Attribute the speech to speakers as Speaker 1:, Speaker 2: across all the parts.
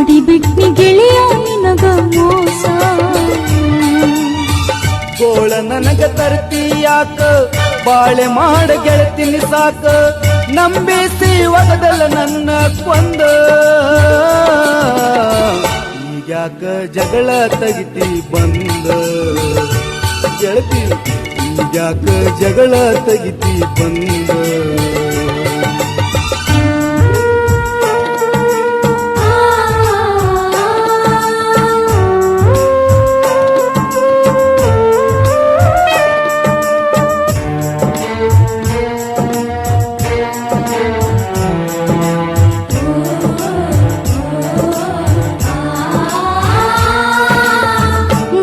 Speaker 1: ಮಾಡಿ ಬಿಟ್ನಿ ಗೆಳೆಯ ನಿನಗ ಮೋಸ.
Speaker 2: ಗೋಳ ನನಗ ತರ್ತೀಯಾಕ ಬಾಳೆ ಮಾಡ ಗೆಳತಿನಿ ಸಾಕ. ನಂಬಿಸಿ ಒಗದಲ್ಲ ನನ್ನ ಕೊಂದ. ಈಗ್ಯಾಕ ಜಗಳ ತಗಿತಿ ಬಂದ ಗೆಳತಿ, ಈಗ್ಯಾಕ ಜಗಳ ತಗಿತಿ ಬಂದ.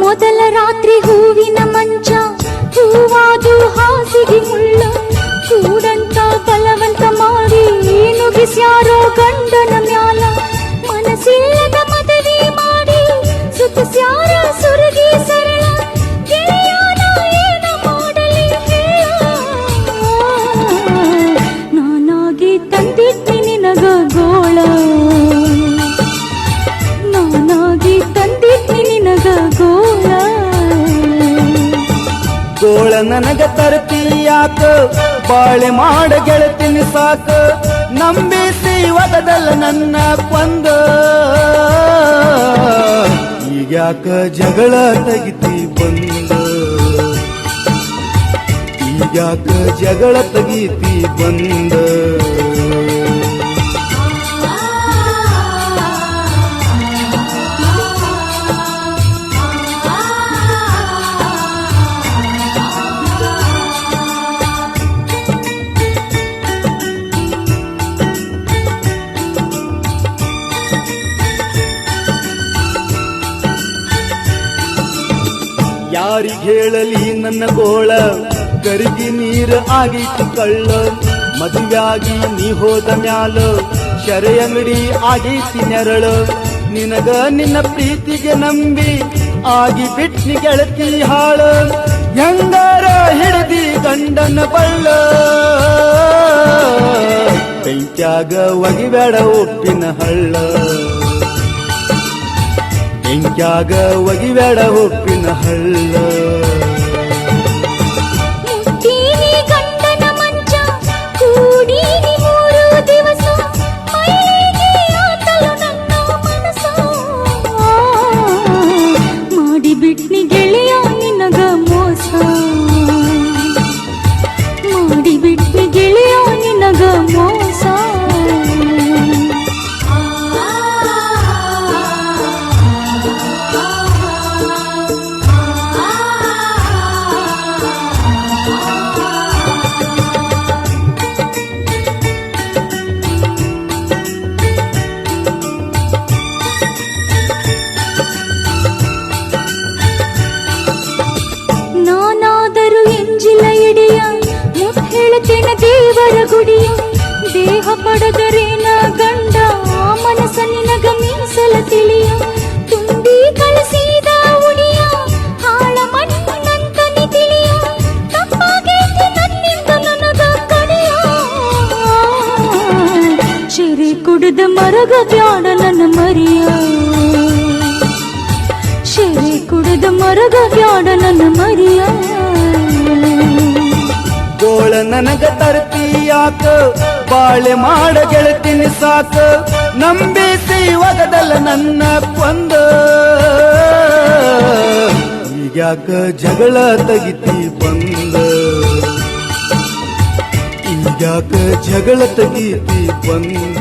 Speaker 1: ಮೊದಲ ರಾತ್ರಿ ಹೂವಿನ ಮಂಚ, ಹೂವಾದು ಹಾಸಿಗೆ ಮುಳ್ಳ, ಕೂಡಂತ ಬಲವಂತ ಮಾಡಿ ನುಗ್ಗಿಸ್ಯಾರೋ ಗಂಡನ ಮ್ಯಾಲ. ಮನಸ್ಸಿಲ್ಲದ ಮದುವೆ ಮಾಡಿ ಸುತ್ತಿಸ್ಯಾರ ಸುರಗಿ ಸರಳ. ಗೆಳೆಯನ ಏನ ಮಾಡಲಿ ಹೇಳ, ನಾನಾಗಿ ತಂದಿದ್ದೆ ನಿನಗ ಗೋಳ, ನಾನಾಗಿ ತಂದಿದ್ದೆ ನಿನಗ ಗೋಳ.
Speaker 2: ಗೋಳ ನನಗ ತರ್ತೀಯಾಕ ಬಾಳೆ ಮಾಡ ಗೆಳತಿನಿ ಸಾಕ. ನಂಬಿಸಿ ಒಗದಲ್ಲ ನನ್ನ ಕೊಂದ. ಈಗ್ಯಾಕ ಜಗಳ ತಗಿತಿ ಬಂದ, ಈಗ್ಯಾಕ ಜಗಳ ತಗಿತಿ ಬಂದ. ಯಾರಿಗ್ ಹೇಳಲಿ ನನ್ನ ಗೋಳ, ಕರಿಗಿ ನೀರು ಆಗೈತಿ ಕಳ್ಳ. ಮದುವೆಯಾಗಿ ನೀ ಹೋದ ಮ್ಯಾಲ ಶರೆ ಅಂಗಡಿ ಆಗೈತಿ ನೆರಳ. ನಿನಗ ನಿನ್ನ ಪ್ರೀತಿಗೆ ನಂಬಿ ಆಗಿ ಬಿಟ್ನಿ ಗೆಳತಿ ಹಾಳ. ಹೆಂಗಾರ ಹಿಡಿದಿ ಗಂಡನ ಬಳ್ಳ, ಬೆಂಕ್ಯಾಗ ಒಗಿಬೇಡ ಉಪ್ಪಿನ ಹಳ್ಳ. ಬೆಂಕ್ಯಾಗ ಒಗಿಬೇಡ ಉಪ್ಪಿನ ಹಳ್ಳ.
Speaker 1: ಮುಟ್ಟೀನಿ ಗಂಡನ ಮಂಚ, ಕೂಡೀನಿ 3 ದಿವಸ, ಮೈಲಿಗೆ ಆತಲು ನನ್ನ ಮನಸ. ಮಾಡಿ ಬಿಟ್ನಿ ಗೆಳೆಯ ನಿನಗ ಮೋಸ, ಮಾಡಿ ಬಿಟ್ನಿ ಗೆಳೆಯ ನಿನಗ ಮೋಸ. ನಾನಾದರೂ ಎಂಜಿಲ ಎಡೆಯ, ಮುಟ್ ಹೇಳುತ್ತೇನ ದೇವರ ಗುಡಿಯ. ದೇಹ ಪಡೆದರೇನ ಗಂಡ, ಮನಸ್ಸ ನಿನಗ ಮೀಸಲ ತಿಳಿಯ. ತುಂಬಿ ಕಳಿಸಿದ ಉಡಿಯ, ಹಾಳ ಮಣ್ಣಂತನಿ ತಿಳಿಯ. ತಪ್ಪಾಗೈತಿ ನನ್ನಿಂದ ನನಗ ಕಡೆಯ. ಶೆರೆ ಕುಡಿದ ಮರಗ ಬ್ಯಾಡ ನನ್ನ ಮರಿಯ, ಶೆರೆ ಕುಡಿದ ಮರಗ ಬ್ಯಾಡ ನನ್ನ ಮರಿಯ.
Speaker 2: ಗೋಳ ನನಗ ತರ್ತೀಯಾಕ ಬಾಳೆ ಮಾಡ ಗೆಳತಿನಿ ಸಾಕ. ನಂಬಿಸಿ ಒಗದಲ್ಲ ನನ್ನ ಕೊಂದ. ಈಗ್ಯಾಕ ಜಗಳ ತಗಿತಿ ಬಂದ, ಈಗ್ಯಾಕ ಜಗಳ ತಗಿತಿ ಬಂದ.